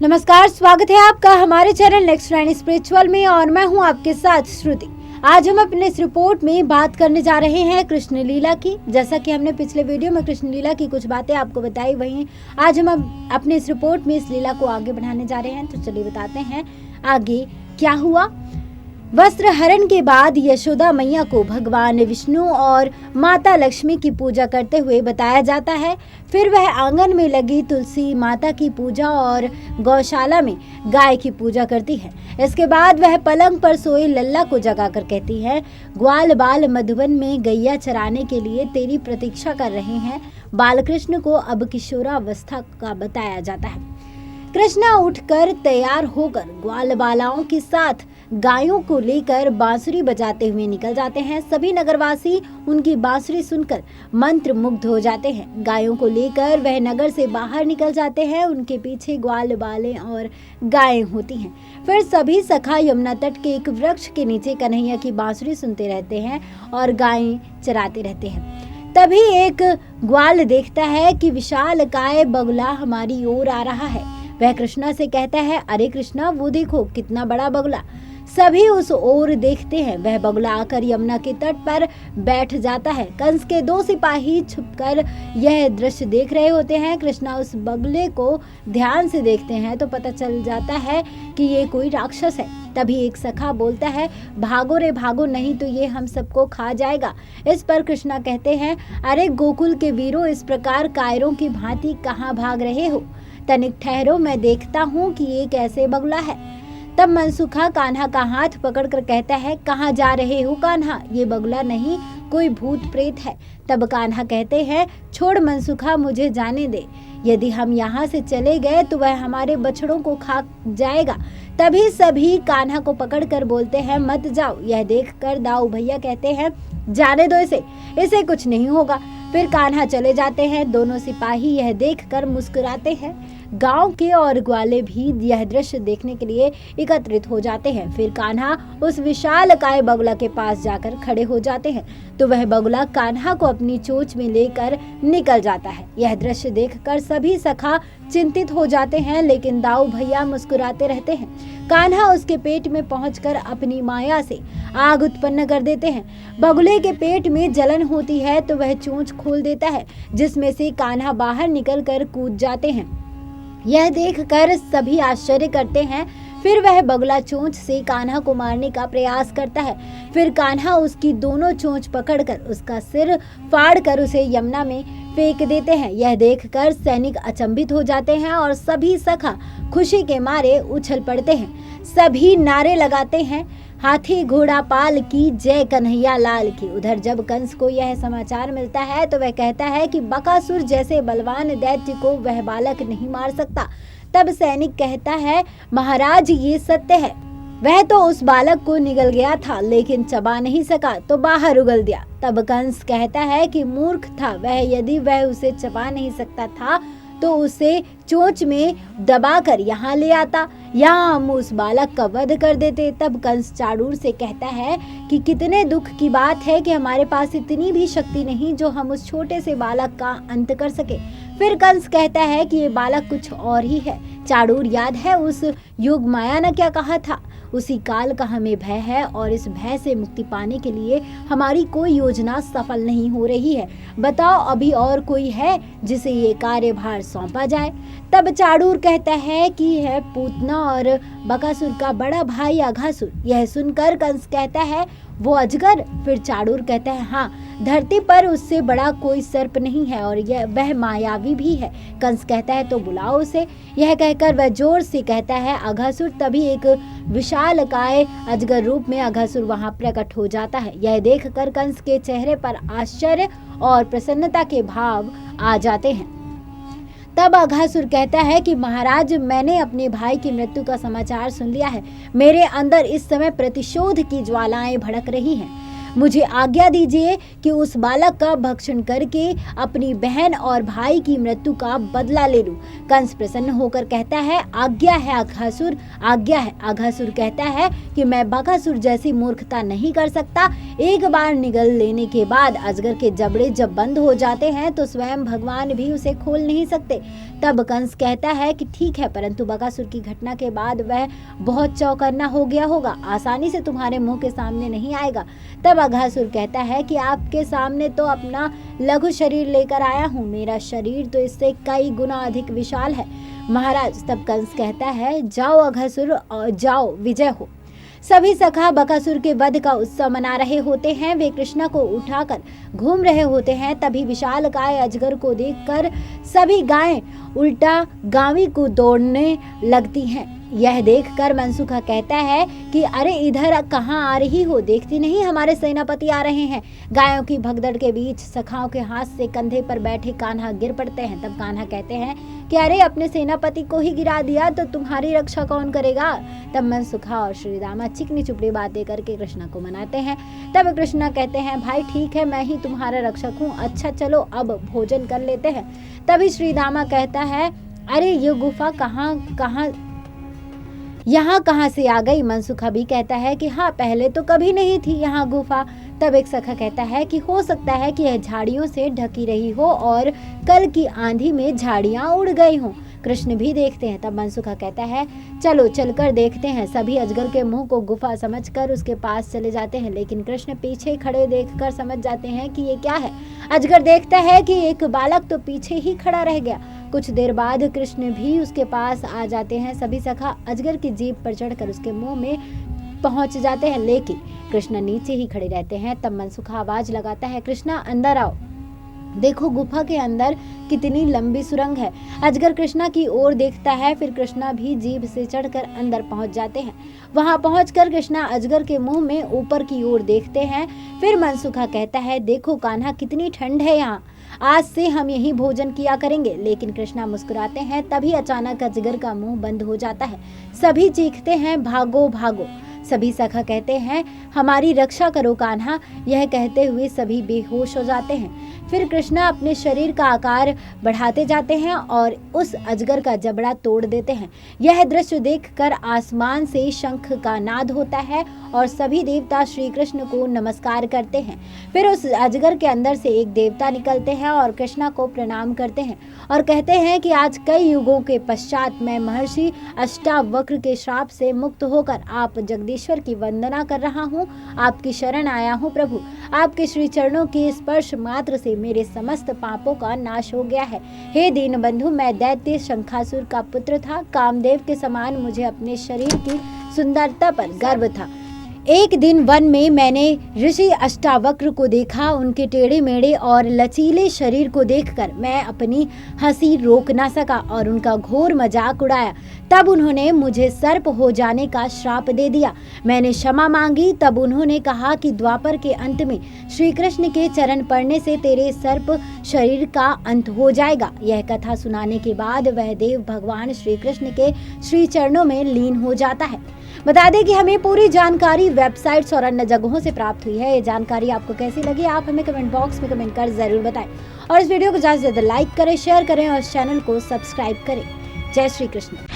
नमस्कार, स्वागत है आपका हमारे चैनल नेक्स्ट लाइन स्पिरिचुअल में और मैं हूं आपके साथ श्रुति। आज हम अपने इस रिपोर्ट में बात करने जा रहे हैं कृष्ण लीला की। जैसा कि हमने पिछले वीडियो में कृष्ण लीला की कुछ बातें आपको बताई, वहीं आज हम अपने इस रिपोर्ट में इस लीला को आगे बढ़ाने जा रहे हैं। तो चलिए बताते हैं आगे क्या हुआ। वस्त्र हरण के बाद यशोदा मैया को भगवान विष्णु और माता लक्ष्मी की पूजा करते हुए बताया जाता है। फिर वह आंगन में लगी तुलसी माता की पूजा और गौशाला में गाय की पूजा करती है। इसके बाद वह पलंग पर सोए लल्ला को जगाकर कहती है, ग्वाल बाल मधुबन में गैया चराने के लिए तेरी प्रतीक्षा कर रहे हैं। बालकृष्ण को अब किशोरावस्था का बताया जाता है। कृष्णा उठकर तैयार होकर ग्वाल बालाओं के साथ गायों को लेकर बांसुरी बजाते हुए निकल जाते हैं। सभी नगरवासी उनकी बांसुरी सुनकर मंत्र मुग्ध हो जाते हैं। गायों को लेकर वह नगर से बाहर निकल जाते हैं। उनके पीछे ग्वाल बाले और गायें होती हैं। फिर सभी सखा यमुना तट के एक वृक्ष के नीचे कन्हैया की बांसुरी सुनते रहते हैं और गायें चराते रहते हैं। तभी एक ग्वाल देखता है कि विशाल काय बगुला हमारी ओर आ रहा है। वह कृष्णा से कहता है, अरे कृष्णा, वो देखो कितना बड़ा बगुला। सभी उस ओर देखते हैं। वह बगुला आकर यमुना के तट पर बैठ जाता है। कंस के 2 सिपाही छुपकर यह दृश्य देख रहे होते हैं। कृष्णा उस बगुले को ध्यान से देखते हैं तो पता चल जाता है कि ये कोई राक्षस है। तभी एक सखा बोलता है, भागो रे भागो, नहीं तो ये हम सबको खा जाएगा। इस पर कृष्णा कहते हैं, अरे गोकुल के वीरों, इस प्रकार कायरों की भांति कहाँ भाग रहे हो? तनिक ठहरो, मैं देखता हूँ कि ये कैसे बगुला है। तब मनसुखा कान्हा का हाथ पकड़कर कहता है, कहाँ जा रहे हो कान्हा? ये बगुला नहीं, कोई भूत प्रेत है। तब कान्हा कहते हैं, छोड़ मनसुखा, मुझे जाने दे। यदि हम यहाँ से चले गए तो वह हमारे बछड़ों को खा जाएगा। तभी सभी कान्हा को पकड़कर बोलते हैं, मत जाओ। यह देखकर दाऊ भैया कहते हैं, जाने दो इसे कुछ नहीं होगा। फिर कान्हा चले जाते हैं। दोनों सिपाही यह देखकर मुस्कुराते हैं। गांव के और ग्वाले भी यह दृश्य देखने के लिए एकत्रित हो जाते हैं। फिर कान्हा उस विशाल काय बगुला के पास जाकर खड़े हो जाते हैं तो वह बगुला कान्हा को अपनी चोंच में लेकर निकल जाता है। यह दृश्य देखकर सभी सखा चिंतित हो जाते हैं, लेकिन दाऊ भैया मुस्कुराते रहते हैं। कान्हा उसके पेट में पहुंचकर अपनी माया से आग उत्पन्न कर देते हैं। बगुले के पेट में जलन होती है तो वह चोंच खोल देता है, जिसमें से कान्हा बाहर निकलकर कूद जाते हैं। यह देखकर सभी आश्चर्य करते हैं। फिर वह बगुला चोंच से कान्हा को मारने का प्रयास करता है। फिर कान्हा उसकी दोनों चोंच पकड़कर उसका सिर फाड़कर उसे यमुना में फेंक देते हैं। यह देखकर सैनिक अचंभित हो जाते हैं और सभी सखा खुशी के मारे उछल पड़ते हैं। सभी नारे लगाते हैं, हाथी घोड़ा पाल की जय, कन्हैया लाल की। उधर जब कंस को यह समाचार मिलता है तो वह कहता है कि बकासुर जैसे बलवान दैत्य को वह बालक नहीं मार सकता। तब सैनिक कहता है, महाराज ये सत्य है, वह तो उस बालक को निगल गया था लेकिन चबा नहीं सका तो बाहर उगल दिया। तब कंस कहता है कि मूर्ख था वह, यदि वह उसे चबा नहीं सकता था तो उसे चोंच में दबाकर यहाँ ले आता, यहाँ हम उस बालक का वध कर देते। तब कंस चाणूर से कहता है कि कितने दुख की बात है कि हमारे पास इतनी भी शक्ति नहीं जो हम उस छोटे से बालक का अंत कर सके। फिर कंस कहता है कि ये बालक कुछ और ही है। चाणूर, याद है उस योग माया ने क्या कहा था? उसी काल का हमें भय है और इस भय से मुक्ति पाने के लिए हमारी कोई योजना सफल नहीं हो रही है। बताओ, अभी और कोई है जिसे ये कार्यभार सौंपा जाए? तब चाणूर कहता है कि यह पूतना और बकासुर का बड़ा भाई अघासुर। यह सुनकर कंस कहता है, वो अजगर? फिर चाणूर कहता है, हाँ, धरती पर उससे बड़ा कोई सर्प नहीं है और वह मायावी भी है। कंस कहता है, तो बुलाओ उसे। यह कहकर वह जोर से कहता है, अघासुर। तभी एक विशाल काय अजगर रूप में अघासुर वहां प्रकट हो जाता है। यह देखकर कंस के चेहरे पर आश्चर्य और प्रसन्नता के भाव आ जाते हैं। तब अघासुर कहता है कि महाराज, मैंने अपने भाई की मृत्यु का समाचार सुन लिया है। मेरे अंदर इस समय प्रतिशोध की ज्वालाएं भड़क रही हैं। मुझे आज्ञा दीजिए कि उस बालक का भक्षण करके अपनी बहन और भाई की मृत्यु का बदला ले लूं। कंस प्रसन्न होकर कहता है, आज्ञा है अघासुर, आज्ञा है। अघासुर कहता है कि मैं बकासुर जैसी मूर्खता नहीं कर सकता। एक बार निगल लेने के बाद अजगर के जबड़े जब बंद हो जाते हैं तो स्वयं भगवान भी उसे खोल नहीं सकते। तब कंस कहता है कि ठीक है, परंतु बकासुर की घटना के बाद वह बहुत चौकन्ना हो गया होगा, आसानी से तुम्हारे मुंह के सामने नहीं आएगा। तब अघासुर कहता है कि आपके सामने तो अपना लघु शरीर लेकर आया हूँ, मेरा शरीर तो इससे कई गुना अधिक विशाल है महाराज। तब कंस कहता है, जाओ अघासुर और जाओ, विजय हो। सभी सखा बकासुर के वध का उत्सव मना रहे होते हैं। वे कृष्णा को उठाकर घूम रहे होते हैं। तभी विशालकाय अजगर को देखकर सभी गायें उल्टा गावी को दौड़ने लगती हैं। यह देखकर मनसुखा कहता है कि अरे इधर कहाँ आ रही हो, देखती नहीं हमारे सेनापति आ रहे हैं। गायों की भगदड़ के बीच सखाओं के हाथ से कंधे पर बैठे कान्हा गिर पड़ते हैं। तब कान्हा कहते हैं कि अरे अपने सेनापति को ही गिरा दिया तो तुम्हारी रक्षा कौन करेगा। तब मनसुखा और श्री रामा चिकनी चुपड़ी बातें करके कृष्णा को मनाते हैं। तब कृष्णा कहते हैं, भाई ठीक है, मैं ही तुम्हारा रक्षक हूँ, अच्छा चलो अब भोजन कर लेते हैं। तभी श्री रामा कहता है, अरे ये गुफा यहाँ कहाँ से आ गई। मनसुखा भी कहता है कि हाँ, पहले तो कभी नहीं थी यहाँ गुफा। तब एक सखा कहता है कि हो सकता है कि यह झाड़ियों से ढकी रही हो और कल की आंधी में झाड़ियाँ उड़ गई हों। कृष्ण भी देखते हैं। तब मनसुखा कहता है, चलो चलकर देखते हैं। सभी अजगर के मुंह को गुफा समझकर उसके पास चले जाते हैं, लेकिन कृष्ण पीछे खड़े देखकर समझ जाते हैं कि ये क्या है। अजगर देखता है कि एक बालक तो पीछे ही खड़ा रह गया। कुछ देर बाद कृष्ण भी उसके पास आ जाते हैं। सभी सखा अजगर की जीभ पर चढ़कर उसके मुंह में पहुंच जाते हैं, लेकिन कृष्ण नीचे ही खड़े रहते हैं। तब मनसुखा आवाज लगाता है, कृष्णा अंदर आओ, देखो गुफा के अंदर कितनी लंबी सुरंग है। अजगर कृष्णा की ओर देखता है, फिर कृष्णा भी जीभ से चढ़कर अंदर पहुंच जाते हैं। वहां पहुंचकर कृष्णा अजगर के मुंह में ऊपर की ओर देखते हैं। फिर मनसुखा कहता है, देखो कान्हा कितनी ठंड है यहाँ, आज से हम यही भोजन किया करेंगे। लेकिन कृष्णा मुस्कुराते हैं। तभी अचानक अजगर का मुंह बंद हो जाता है। सभी चीखते हैं, भागो भागो। सभी सखा कहते हैं, हमारी रक्षा करो कान्हा। यह कहते हुए सभी बेहोश हो जाते हैं। फिर कृष्णा अपने शरीर का आकार बढ़ाते जाते हैं और उस अजगर का जबड़ा तोड़ देते हैं। यह दृश्य देखकर आसमान से शंख का नाद होता है और सभी देवता श्री कृष्ण को नमस्कार करते हैं। फिर उस अजगर के अंदर से एक देवता निकलते हैं और कृष्णा को प्रणाम करते हैं और कहते हैं कि आज कई युगों के पश्चात मैं महर्षि अष्टावक्र के श्राप से मुक्त होकर आप जगदीश्वर की वंदना कर रहा हूँ। आपकी शरण आया हूँ प्रभु। आपके श्री चरणों के स्पर्श मात्र से मेरे समस्त पापों का नाश हो गया है। हे दीन बंधु, मैं दैत्य शंखासुर का पुत्र था। कामदेव के समान मुझे अपने शरीर की सुंदरता पर गर्व था। एक दिन वन में मैंने ऋषि अष्टावक्र को देखा। उनके टेढ़े मेढ़े और लचीले शरीर को देखकर मैं अपनी हंसी रोक ना सका और उनका घोर मजाक उड़ाया। तब उन्होंने मुझे सर्प हो जाने का श्राप दे दिया। मैंने क्षमा मांगी। तब उन्होंने कहा कि द्वापर के अंत में श्री कृष्ण के चरण पड़ने से तेरे सर्प शरीर का अंत हो जाएगा। यह कथा सुनाने के बाद वह देव भगवान श्री कृष्ण के श्री चरणों में लीन हो जाता है। बता दें कि हमें पूरी जानकारी वेबसाइट्स और अन्य जगहों से प्राप्त हुई है। ये जानकारी आपको कैसी लगी, आप हमें कमेंट बॉक्स में कमेंट कर जरूर बताएं और इस वीडियो को ज़्यादा से ज़्यादा लाइक करें, शेयर करें और चैनल को सब्सक्राइब करें। जय श्री कृष्ण।